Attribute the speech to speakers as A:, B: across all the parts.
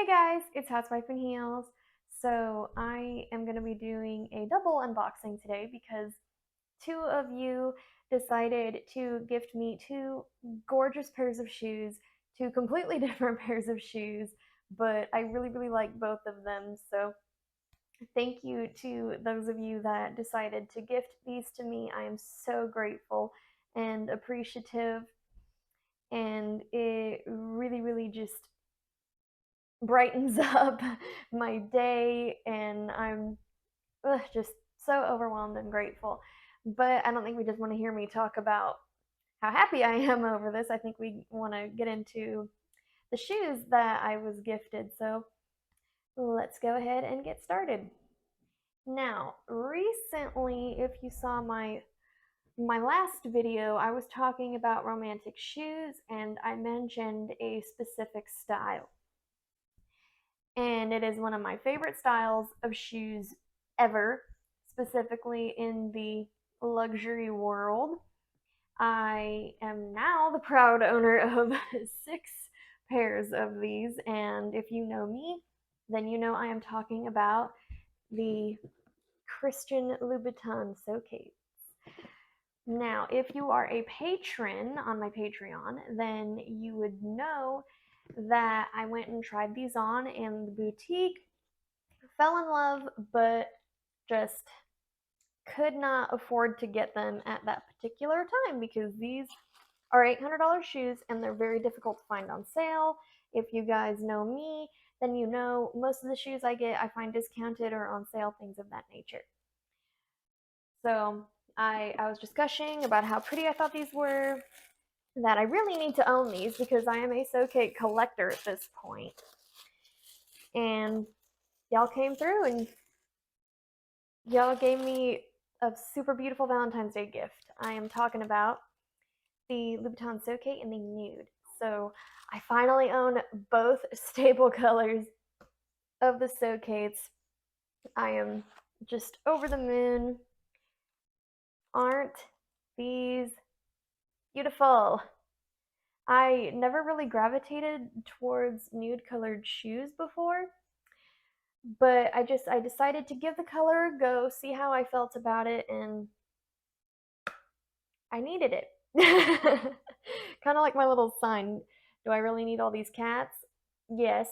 A: Hey guys, it's Housewife in Heels. So I am going to be doing a double unboxing today because two of you decided to gift me two gorgeous pairs of shoes, two completely different pairs of shoes, but I really like both of them. So thank you to those of you that decided to gift these to me. I am so grateful and appreciative, and it really just brightens up my day, and I'm just so overwhelmed and grateful. But I don't think we just want to hear me talk about how happy I am over this. I think we want to get into the shoes that I was gifted. So let's go ahead and get started. Now, recently, if you saw my last video, I was talking about romantic shoes and I mentioned a specific style. And it is one of my favorite styles of shoes ever, specifically in the luxury world. I am now the proud owner of 6 pairs of these, and if you know me, then you know I am talking about the Christian Louboutin Socates. Now, if you are a patron on my Patreon, then you would know that I went and tried these on in the boutique, fell in love, but just could not afford to get them at that particular time because these are $800 shoes and they're very difficult to find on sale. If you guys know me, then you know most of the shoes I get I find discounted or on sale, things of that nature. So I was just gushing about how pretty I thought these were, that I really need to own these because I am a Socate collector at this point. And y'all came through and y'all gave me a super beautiful Valentine's Day gift. I am talking about the Louboutin Socate and the Nude. So I finally own both staple colors of the Socates. I am just over the moon. Aren't these beautiful? I never really gravitated towards nude colored shoes before, but I decided to give the color a go, see how I felt about it, and I needed it. Kind of like my little sign. Do I really need all these cats? Yes.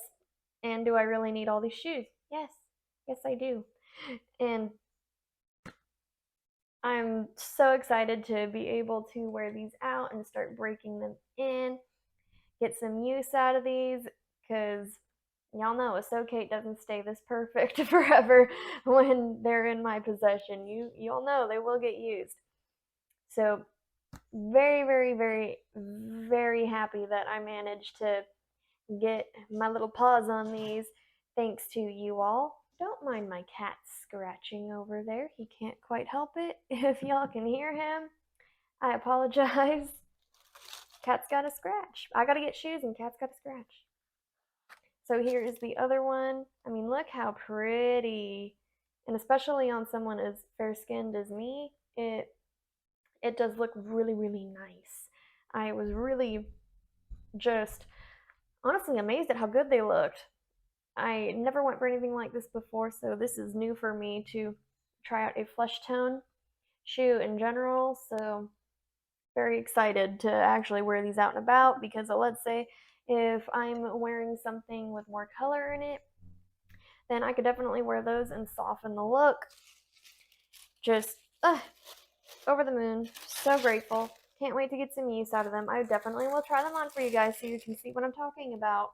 A: And do I really need all these shoes? Yes. Yes, I do. And I'm so excited to be able to wear these out and start breaking them in, get some use out of these, because y'all know a Socate doesn't stay this perfect forever when they're in my possession. Y'all know they will get used. So very happy that I managed to get my little paws on these thanks to you all. Don't mind my cat scratching over there. He can't quite help it. If y'all can hear him, I apologize. Cat's got a scratch. I gotta get shoes and cat's got a scratch. So here is the other one. I mean, look how pretty. And especially on someone as fair-skinned as me, it does look really nice. I was really just honestly amazed at how good they looked. I never went for anything like this before, so this is new for me to try out a flesh tone shoe in general. So very excited to actually wear these out and about, because let's say if I'm wearing something with more color in it, then I could definitely wear those and soften the look. Just over the moon. So grateful. Can't wait to get some use out of them. I definitely will try them on for you guys so you can see what I'm talking about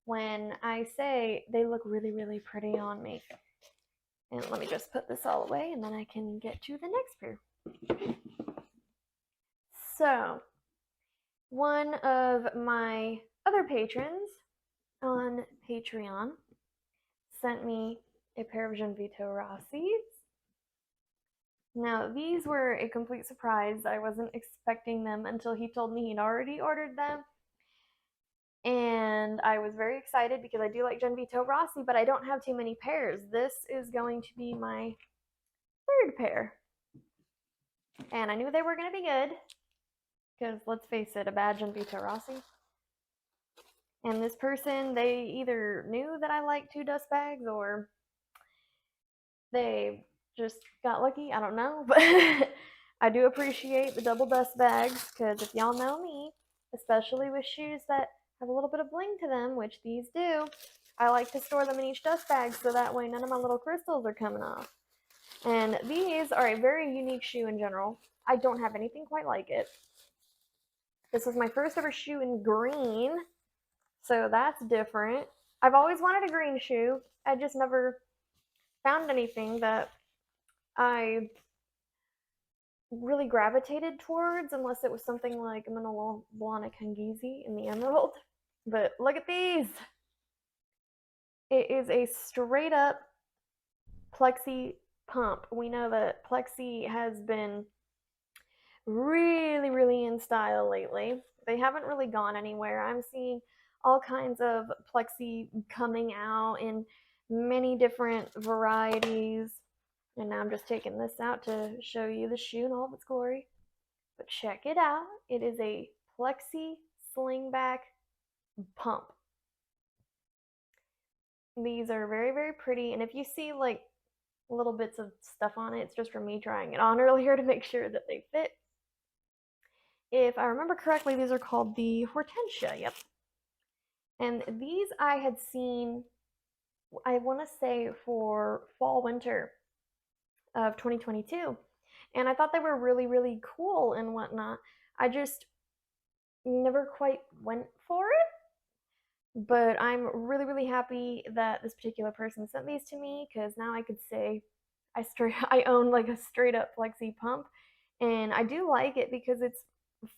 A: when I say they look really pretty on me. And let me just put this all away and then I can get to the next pair. So, one of my other patrons on Patreon sent me a pair of Gianvito Rossi's. Now, these were a complete surprise. I wasn't expecting them until he told me he'd already ordered them. And I was very excited because I do like Gianvito Rossi, but I don't have too many pairs. This is going to be my 3rd pair. And I knew they were going to be good, because let's face it, a bad Gianvito Rossi And this person, they either knew that I like two dust bags or they just got lucky. I don't know. But I do appreciate the double dust bags because if y'all know me, especially with shoes that have a little bit of bling to them, which these do, I like to store them in each dust bag so that way none of my little crystals are coming off. And these are a very unique shoe in general. I don't have anything quite like it. This was my first ever shoe in green, so that's different. I've always wanted a green shoe. I just never found anything that I really gravitated towards unless it was something like Manolo Blahnik Hangisi in the Emerald. But look at these. It is a straight up plexi pump. We know that plexi has been really in style lately. They haven't really gone anywhere. I'm seeing all kinds of plexi coming out in many different varieties. And now I'm just taking this out to show you the shoe in all of its glory. But check it out. It is a plexi slingback pump. These are very pretty. And if you see like little bits of stuff on it, it's just from me trying it on earlier to make sure that they fit. If I remember correctly, these are called the Hortensia. Yep. And these I had seen, I want to say for fall winter of 2022. And I thought they were really cool and whatnot. I just never quite went for it. But I'm really happy that this particular person sent these to me because now I could say I own like a straight up flexi pump. And I do like it because it's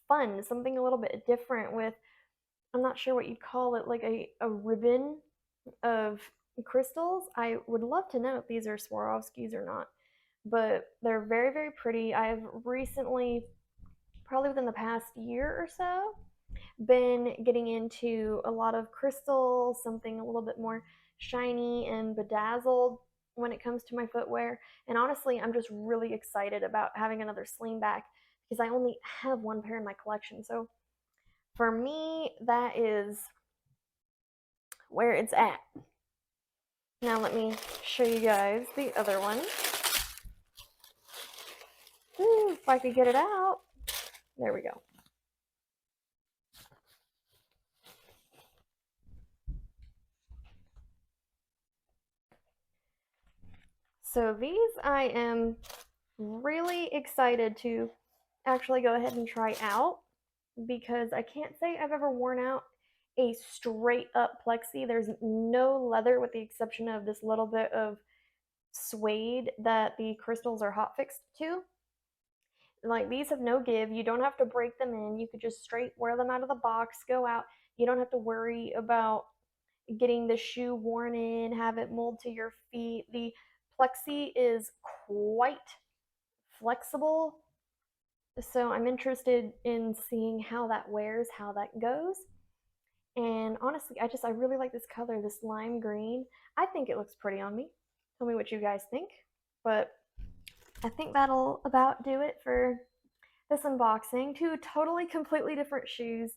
A: fun, something a little bit different with, I'm not sure what you'd call it, like a ribbon of crystals. I would love to know if these are Swarovskis or not, but they're very pretty. I've recently, probably within the past year or so, been getting into a lot of crystals, something a little bit more shiny and bedazzled when it comes to my footwear. And honestly, I'm just really excited about having another slingback because I only have one pair in my collection. So for me, that is where it's at. Now let me show you guys the other one. Ooh, if I could get it out. There we go. So these I am really excited to actually go ahead and try out because I can't say I've ever worn out a straight up plexi. There's no leather with the exception of this little bit of suede that the crystals are hot fixed to. Like these have no give. You don't have to break them in. You could just straight wear them out of the box, go out. You don't have to worry about getting the shoe worn in, have it mold to your feet. The plexi is quite flexible. So I'm interested in seeing how that wears, how that goes. And honestly, I really like this color, this lime green. I think it looks pretty on me. Tell me what you guys think. But I think that'll about do it for this unboxing. Two totally completely different shoes,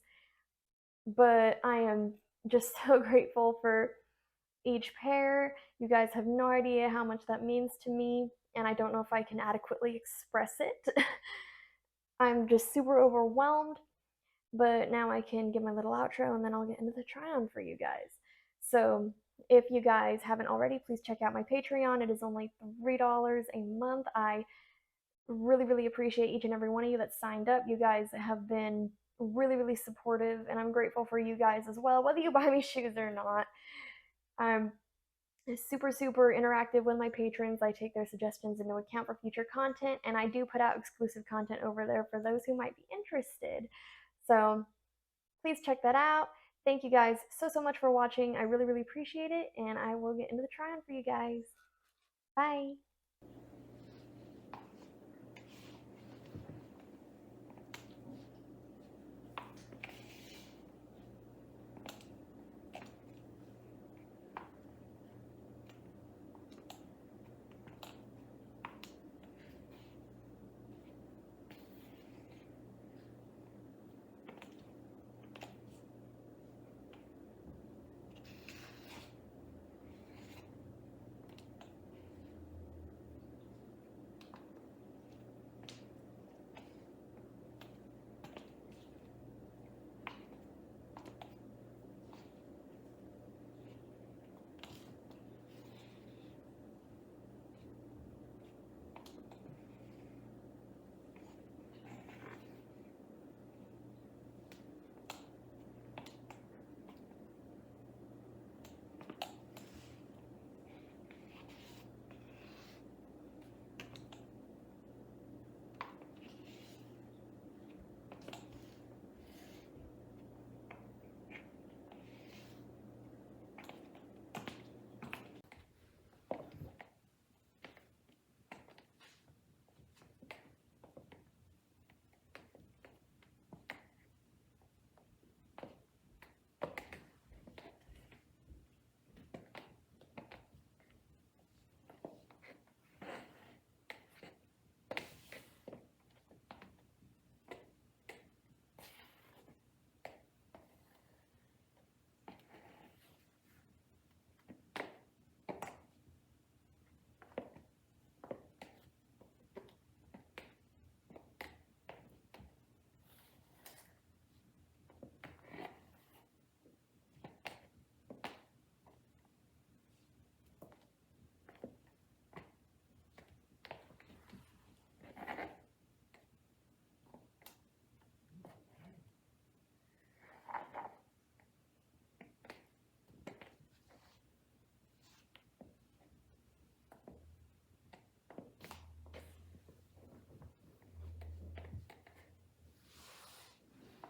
A: but I am just so grateful for each pair. You guys have no idea how much that means to me, and I don't know if I can adequately express it. I'm just super overwhelmed, but now I can give my little outro and then I'll get into the try on for you guys. So if you guys haven't already, please check out my Patreon. It is only $3 a month. I really appreciate each and every one of you that signed up. You guys have been really supportive, and I'm grateful for you guys as well, whether you buy me shoes or not. I'm super interactive with my patrons. I take their suggestions into account for future content, and I do put out exclusive content over there for those who might be interested. So please check that out. Thank you guys so much for watching. I really appreciate it, and I will get into the try on for you guys. Bye.